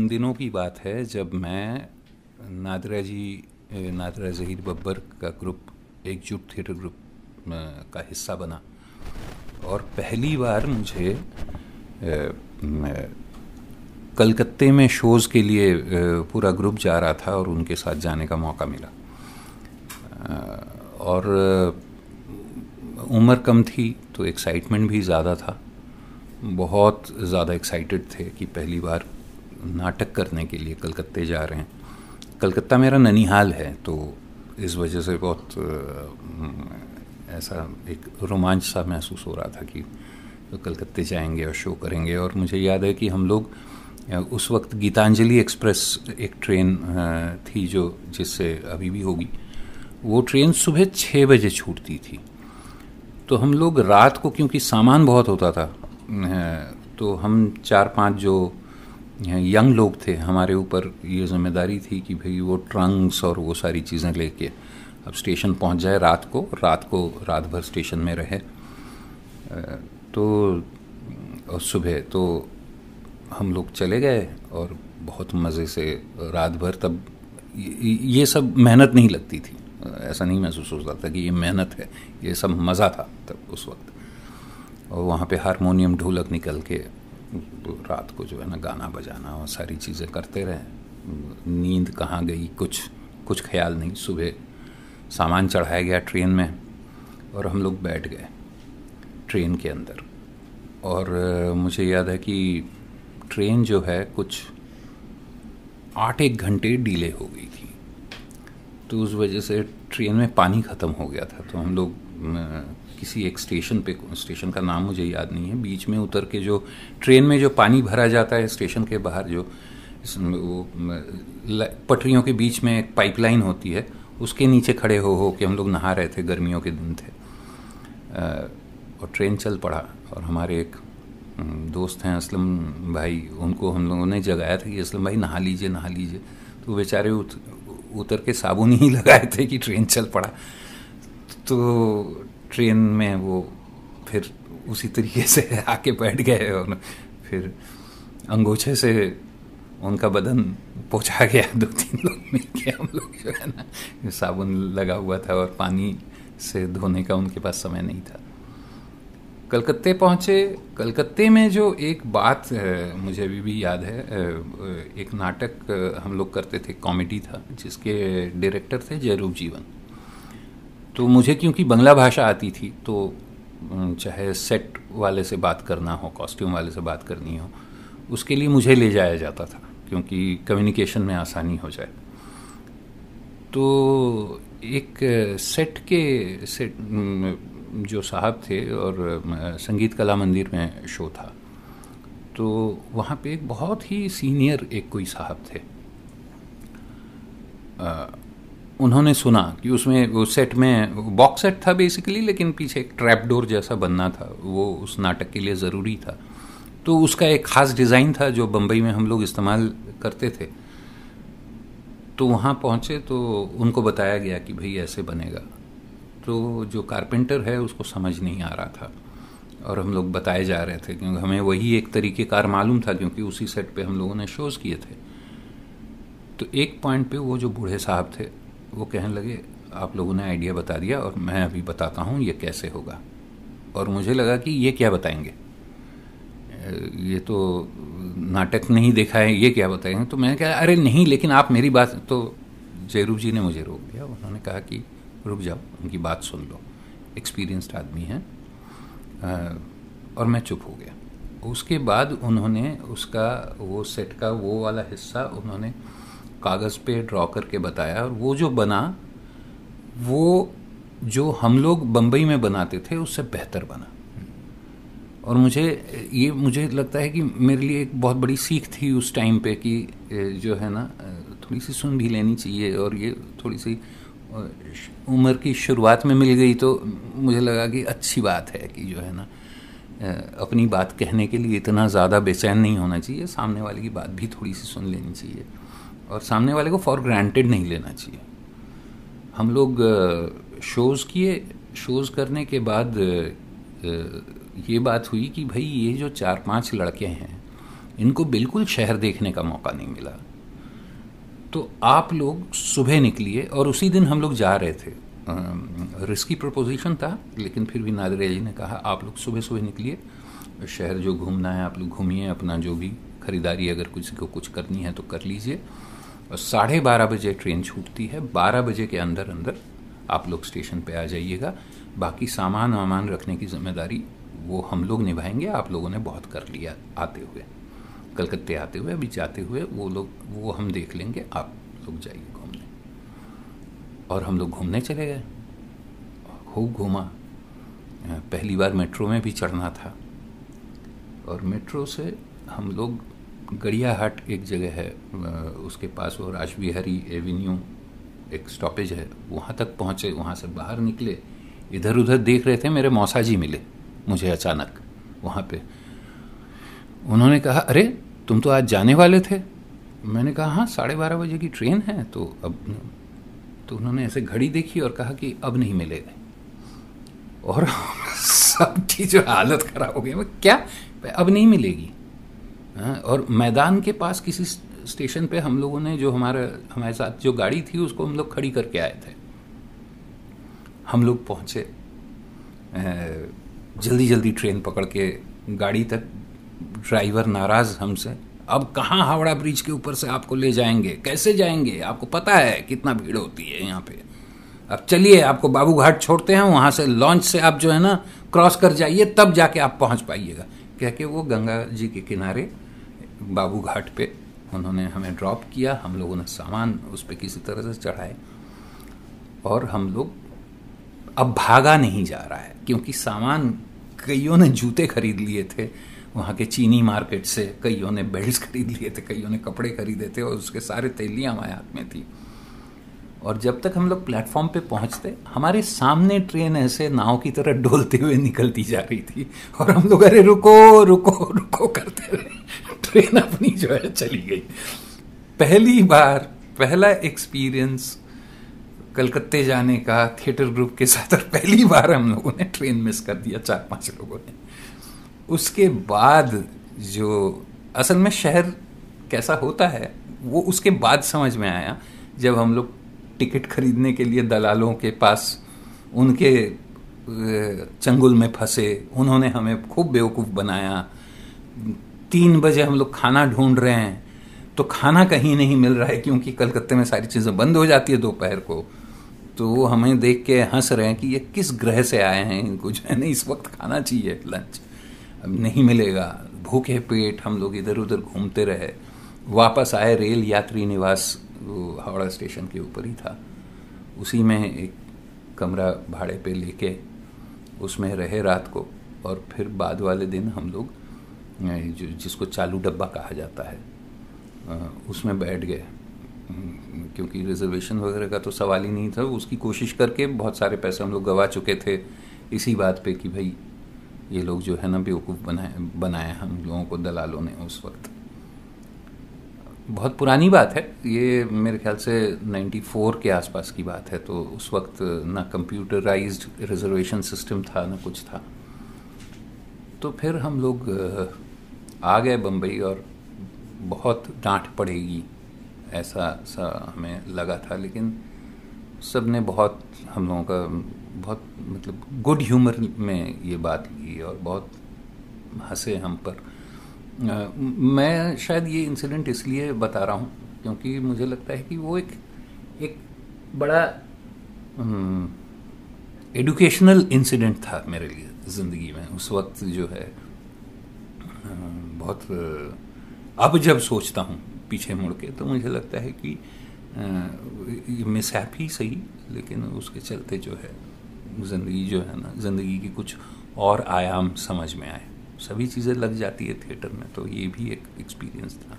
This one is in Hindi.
उन दिनों की बात है जब मैं नादिरा ज़हीर बब्बर का ग्रुप एकजुट थिएटर ग्रुप का हिस्सा बना। और पहली बार मुझे कलकत्ते में शोज़ के लिए पूरा ग्रुप जा रहा था और उनके साथ जाने का मौका मिला। और उम्र कम थी तो एक्साइटमेंट भी ज़्यादा था। बहुत ज़्यादा एक्साइटेड थे कि पहली बार नाटक करने के लिए कलकत्ते जा रहे हैं। कलकत्ता मेरा ननिहाल है, तो इस वजह से बहुत ऐसा एक रोमांच सा महसूस हो रहा था कि तो कलकत्ते जाएंगे और शो करेंगे। और मुझे याद है कि हम लोग उस वक्त गीतांजलि एक्सप्रेस एक ट्रेन थी जो जिससे अभी भी होगी, वो ट्रेन सुबह 6 बजे छूटती थी। तो हम लोग रात को, क्योंकि सामान बहुत होता था, तो हम 4-5 जो यंग लोग थे, हमारे ऊपर ये जिम्मेदारी थी कि भाई वो ट्रंक्स और वो सारी चीज़ें लेके अब स्टेशन पहुंच जाए रात भर स्टेशन में रहे। तो और सुबह तो हम लोग चले गए और बहुत मज़े से रात भर। तब ये सब मेहनत नहीं लगती थी, ऐसा नहीं महसूस होता था कि ये मेहनत है, ये सब मज़ा था तब उस वक्त। और वहाँ पे हारमोनियम ढोलक निकल के रात को जो है ना गाना बजाना और सारी चीज़ें करते रहे। नींद कहाँ गई कुछ ख्याल नहीं। सुबह सामान चढ़ाया गया ट्रेन में और हम लोग बैठ गए ट्रेन के अंदर। और मुझे याद है कि ट्रेन जो है कुछ 8-1 घंटे डिले हो गई थी, तो उस वजह से ट्रेन में पानी ख़त्म हो गया था। तो हम लोग किसी एक स्टेशन का नाम मुझे याद नहीं है, बीच में उतर के जो ट्रेन में जो पानी भरा जाता है स्टेशन के बाहर, जो वो पटरियों के बीच में एक पाइपलाइन होती है, उसके नीचे खड़े हो के हम लोग नहा रहे थे। गर्मियों के दिन थे और ट्रेन चल पड़ा। और हमारे एक दोस्त हैं असलम भाई, उनको हम लोगों ने जगाया था कि असलम भाई नहा लीजिए। तो बेचारे उतर के साबुन ही लगाए थे कि ट्रेन चल पड़ा। तो ट्रेन में वो फिर उसी तरीके से आके बैठ गए और फिर अंगोछे से उनका बदन पोंछा गया। 2-3 लोग मिलके हम लोग जो है ना, साबुन लगा हुआ था और पानी से धोने का उनके पास समय नहीं था। कलकत्ते पहुँचे। कलकत्ते में जो एक बात मुझे अभी भी याद है, एक नाटक हम लोग करते थे, कॉमेडी था, जिसके डायरेक्टर थे जयरूप जीवन। तो मुझे क्योंकि बंगला भाषा आती थी, तो चाहे सेट वाले से बात करना हो, कॉस्ट्यूम वाले से बात करनी हो, उसके लिए मुझे ले जाया जाता था क्योंकि कम्युनिकेशन में आसानी हो जाए। तो एक सेट जो साहब थे और संगीत कला मंदिर में शो था, तो वहाँ पे एक बहुत ही सीनियर एक कोई साहब थे। उन्होंने सुना कि उसमें वो सेट में बॉक्स सेट था बेसिकली, लेकिन पीछे एक ट्रैप डोर जैसा बनना था, वो उस नाटक के लिए ज़रूरी था। तो उसका एक ख़ास डिज़ाइन था जो बम्बई में हम लोग इस्तेमाल करते थे। तो वहाँ पहुँचे तो उनको बताया गया कि भाई ऐसे बनेगा। तो जो कारपेंटर है उसको समझ नहीं आ रहा था और हम लोग बताए जा रहे थे, क्योंकि हमें वही एक तरीक़ेकार मालूम था, क्योंकि उसी सेट पे हम लोगों ने शोज़ किए थे। तो एक पॉइंट पे वो जो बूढ़े साहब थे वो कहने लगे, आप लोगों ने आइडिया बता दिया और मैं अभी बताता हूँ ये कैसे होगा। और मुझे लगा कि ये क्या बताएंगे, ये तो नाटक नहीं देखा है, ये क्या बताएंगे। तो मैंने कहा अरे नहीं, लेकिन आप मेरी बात। तो जयरूप जी ने मुझे रोक दिया। उन्होंने कहा कि रुक जाओ, उनकी बात सुन लो, एक्सपीरियंस्ड आदमी हैं। और मैं चुप हो गया। उसके बाद उन्होंने उसका वो सेट का वो वाला हिस्सा उन्होंने कागज़ पे ड्रॉ करके बताया, और वो जो बना वो जो हम लोग बम्बई में बनाते थे उससे बेहतर बना। और मुझे लगता है कि मेरे लिए एक बहुत बड़ी सीख थी उस टाइम पे कि जो है ना, थोड़ी सी सुन भी लेनी चाहिए। और ये थोड़ी सी उम्र की शुरुआत में मिल गई तो मुझे लगा कि अच्छी बात है कि जो है ना, अपनी बात कहने के लिए इतना ज़्यादा बेचैन नहीं होना चाहिए, सामने वाले की बात भी थोड़ी सी सुन लेनी चाहिए और सामने वाले को फॉर ग्रांटेड नहीं लेना चाहिए। हम लोग शोज़ करने के बाद ये बात हुई कि भाई ये जो 4-5 लड़के हैं इनको बिल्कुल शहर देखने का मौका नहीं मिला। तो आप लोग सुबह निकलिए, और उसी दिन हम लोग जा रहे थे, रिस्की प्रपोजिशन था, लेकिन फिर भी नादिर जी ने कहा आप लोग सुबह सुबह निकलिए, शहर जो घूमना है आप लोग घूमिए, अपना जो भी खरीदारी अगर किसी को कुछ करनी है तो कर लीजिए, और 12:30 बजे ट्रेन छूटती है, 12 बजे के अंदर अंदर आप लोग स्टेशन पे आ जाइएगा। बाकी सामान वामान रखने की जिम्मेदारी वो हम लोग निभाएंगे, आप लोगों ने बहुत कर लिया आते हुए, कलकत्ते आते हुए, अभी जाते हुए वो हम देख लेंगे, आप लोग जाइए घूमने। और हम लोग घूमने चले गए, खूब घूमा। पहली बार मेट्रो में भी चढ़ना था, और मेट्रो से हम लोग गड़ियाहाट एक जगह है, उसके पास वो रासबिहारी एवेन्यू एक स्टॉपेज है, वहाँ तक पहुँचे। वहाँ से बाहर निकले, इधर उधर देख रहे थे, मेरे मौसा जी मिले मुझे अचानक वहाँ पे। उन्होंने कहा अरे तुम तो आज जाने वाले थे। मैंने कहा हाँ 12:30 बजे की ट्रेन है, तो उन्होंने ऐसे घड़ी देखी और कहा कि अब नहीं मिलेगा। और सबकी जो हालत खराब हो गई, क्या अब नहीं मिलेगी? और मैदान के पास किसी स्टेशन पे हम लोगों ने, जो हमारे साथ जो गाड़ी थी उसको हम लोग खड़ी करके आए थे। हम लोग पहुंचे, जल्दी जल्दी ट्रेन पकड़ के गाड़ी तक। ड्राइवर नाराज हमसे, अब कहाँ हावड़ा ब्रिज के ऊपर से आपको ले जाएंगे, कैसे जाएंगे, आपको पता है कितना भीड़ होती है यहाँ पे, अब चलिए आपको बाबू घाट छोड़ते हैं, वहाँ से लॉन्च से आप जो है ना क्रॉस कर जाइए, तब जाके आप पहुँच पाइएगा। कह के वो गंगा जी के किनारे बाबू घाट पे उन्होंने हमें ड्रॉप किया। हम लोगों ने सामान उस पर किसी तरह से चढ़ाए, और हम लोग अब भागा नहीं जा रहा है, क्योंकि सामान, कईयों ने जूते खरीद लिए थे वहाँ के चीनी मार्केट से, कईयों ने बेल्ट खरीद लिए थे, कईयों ने कपड़े खरीदे थे, और उसके सारे थैलियाँ हमारे हाथ में थी। और जब तक हम लोग प्लेटफॉर्म पे पहुँचते, हमारे सामने ट्रेन ऐसे नाव की तरह डोलते हुए निकलती जा रही थी, और हम लोग अरे रुको रुको रुको करते रहे। ट्रेन अपनी जो है चली गई। पहली बार, पहला एक्सपीरियंस कलकत्ते जाने का थिएटर ग्रुप के साथ, और पहली बार हम लोगों ने ट्रेन मिस कर दिया, 4-5 लोगों ने। उसके बाद जो असल में शहर कैसा होता है वो उसके बाद समझ में आया, जब हम लोग टिकट खरीदने के लिए दलालों के पास, उनके चंगुल में फंसे, उन्होंने हमें खूब बेवकूफ़ बनाया। 3 बजे हम लोग खाना ढूंढ रहे हैं, तो खाना कहीं नहीं मिल रहा है, क्योंकि कलकत्ते में सारी चीज़ें बंद हो जाती है दोपहर को। तो वो हमें देख के हंस रहे हैं कि ये किस ग्रह से आए हैं, इनको जो है ना इस वक्त खाना चाहिए लंच, अब नहीं मिलेगा। भूखे पेट हम लोग इधर उधर घूमते रहे, वापस आए। रेल यात्री निवास हावड़ा स्टेशन के ऊपर ही था, उसी में एक कमरा भाड़े पे लेके उसमें रहे रात को, और फिर बाद वाले दिन हम लोग जिसको चालू डब्बा कहा जाता है उसमें बैठ गए, क्योंकि रिजर्वेशन वगैरह का तो सवाल ही नहीं था। उसकी कोशिश करके बहुत सारे पैसे हम लोग गवा चुके थे इसी बात पे कि भाई ये लोग जो है ना बेवकूफ़ बनाया हम लोगों को दलालों ने उस वक्त। बहुत पुरानी बात है ये, मेरे ख्याल से 94 के आसपास की बात है। तो उस वक्त ना कंप्यूटराइज्ड रिजर्वेशन सिस्टम था, ना कुछ था। तो फिर हम लोग आ गए बम्बई, और बहुत डांट पड़ेगी ऐसा सा हमें लगा था, लेकिन सब ने बहुत हम लोगों का बहुत मतलब गुड ह्यूमर में ये बात ली, और बहुत हंसे हम पर। मैं शायद ये इंसिडेंट इसलिए बता रहा हूँ क्योंकि मुझे लगता है कि वो एक बड़ा एडुकेशनल इंसिडेंट था मेरे लिए ज़िंदगी में उस वक्त, जो है बहुत। अब जब सोचता हूँ पीछे मुड़ के, तो मुझे लगता है कि मिसहैप ही सही, लेकिन उसके चलते जो है ज़िंदगी जो है ना, ज़िंदगी की कुछ और आयाम समझ में आए। सभी चीज़ें लग जाती है थिएटर में, तो ये भी एक एक्सपीरियंस था।